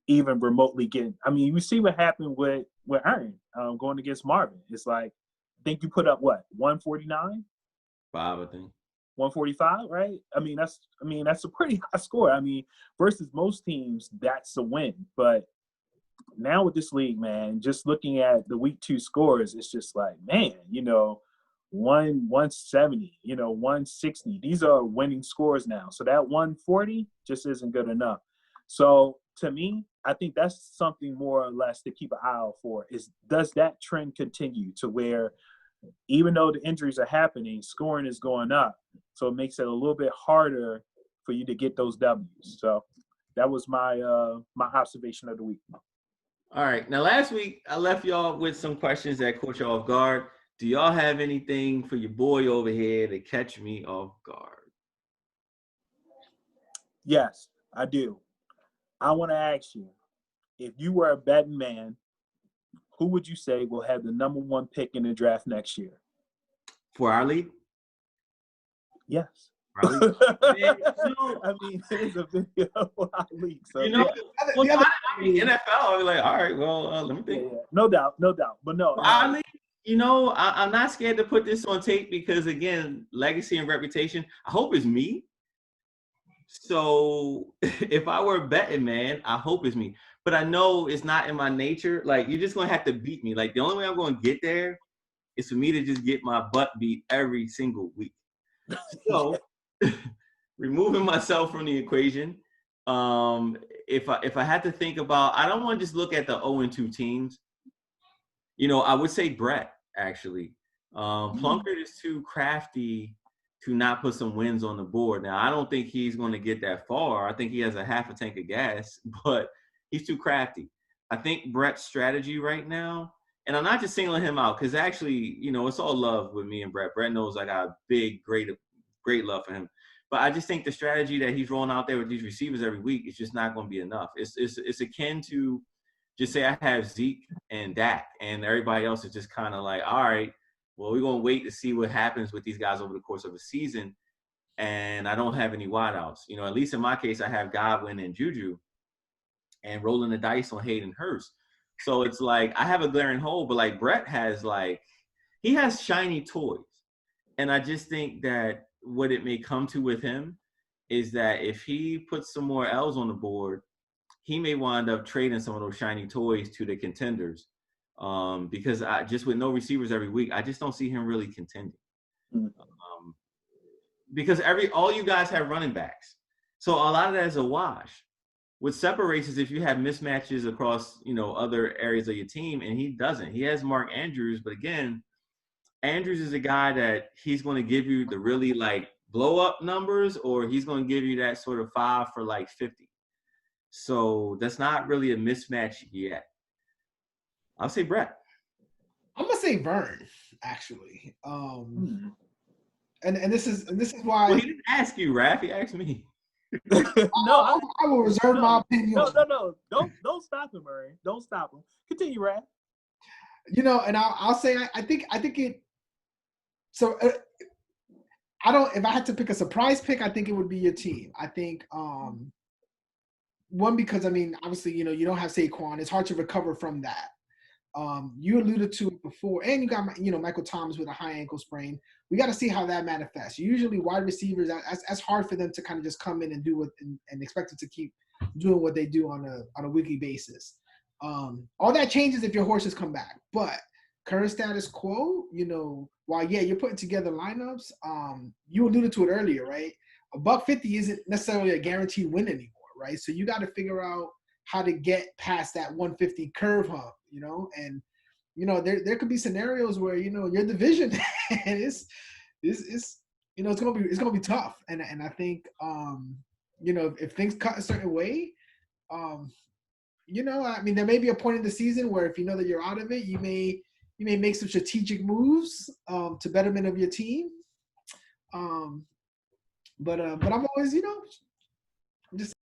even remotely getting. I mean, you see what happened with Aaron going against Marvin. It's like, I think you put up what, 149? 5, I think. 145, right? I mean, that's a pretty high score. I mean, versus most teams, that's a win. But now with this league, man, just looking at the week 2 scores, it's just like, man, 170, 160. These are winning scores now. So that 140 just isn't good enough. So to me, I think that's something more or less to keep an eye out for is does that trend continue to where even though the injuries are happening, scoring is going up. So it makes it a little bit harder for you to get those W's. So that was my my observation of the week. All right. Now, last week, I left y'all with some questions that caught y'all off guard. Do y'all have anything for your boy over here to catch me off guard? Yes, I do. I want to ask you, if you were a betting man, who would you say will have the number 1 pick in the draft next year? For our league? Yes. Our league? I mean, it is a video for our league. So, you know, yeah. well, I mean, NFL, I'll be like, all right, well, let me think. Yeah. No doubt. But no. Our league, you know, I'm not scared to put this on tape because, again, legacy and reputation, I hope it's me. So if I were a betting man, I hope it's me. But I know it's not in my nature. Like, you're just going to have to beat me. Like, the only way I'm going to get there is for me to just get my butt beat every single week. So removing myself from the equation, if I had to think about, I don't want to just look at the 0-2 teams. You know, I would say Brett, actually. Plunkett is too crafty to not put some wins on the board. Now, I don't think he's going to get that far. I think he has a half a tank of gas, but he's too crafty. I think Brett's strategy right now, and I'm not just singling him out because actually, you know, it's all love with me and Brett. Brett knows I got a big, great love for him. But I just think the strategy that he's rolling out there with these receivers every week is just not going to be enough. It's akin to just say I have Zeke and Dak, and everybody else is just kind of like, all right, well, we're going to wait to see what happens with these guys over the course of a season. And I don't have any wideouts. You know, at least in my case, I have Godwin and Juju and rolling the dice on Hayden Hurst. So it's like I have a glaring hole, but like Brett has he has shiny toys. And I just think that what it may come to with him is that if he puts some more L's on the board, he may wind up trading some of those shiny toys to the contenders. Because I just with no receivers every week, I just don't see him really contending. Because all you guys have running backs. So a lot of that is a wash. What separates is if you have mismatches across, you know, other areas of your team, and he doesn't. He has Mark Andrews, but again, Andrews is a guy that he's going to give you the really blow up numbers, or he's going to give you that sort of 5 for 50. So that's not really a mismatch yet. I'll say Brett. I'm gonna say Vern, actually. And this is why. Well, he didn't ask you, Raph. He asked me. No, I will reserve my opinion. No. Don't stop him, Murray. Don't stop him. Continue, Raph. You know, and I'll say I think it. So I don't. If I had to pick a surprise pick, I think it would be your team. I think one, because I mean, obviously, you know, you don't have Saquon. It's hard to recover from that. You alluded to it before, and you got, you know, Michael Thomas with a high ankle sprain. We got to see how that manifests. Usually, wide receivers, that's hard for them to kind of just come in and do what and expect them to keep doing what they do on a weekly basis. All that changes if your horses come back, but current status quo, you know, while you're putting together lineups, you alluded to it earlier, right? $150 isn't necessarily a guaranteed win anymore, right? So you got to figure out how to get past that 150 curve hump, you know, and you know there could be scenarios where, you know, your division is you know, it's gonna be tough, and I think you know, if things cut a certain way, you know, I mean, there may be a point in the season where if you know that you're out of it, you may make some strategic moves to betterment of your team, but I'm always, you know, just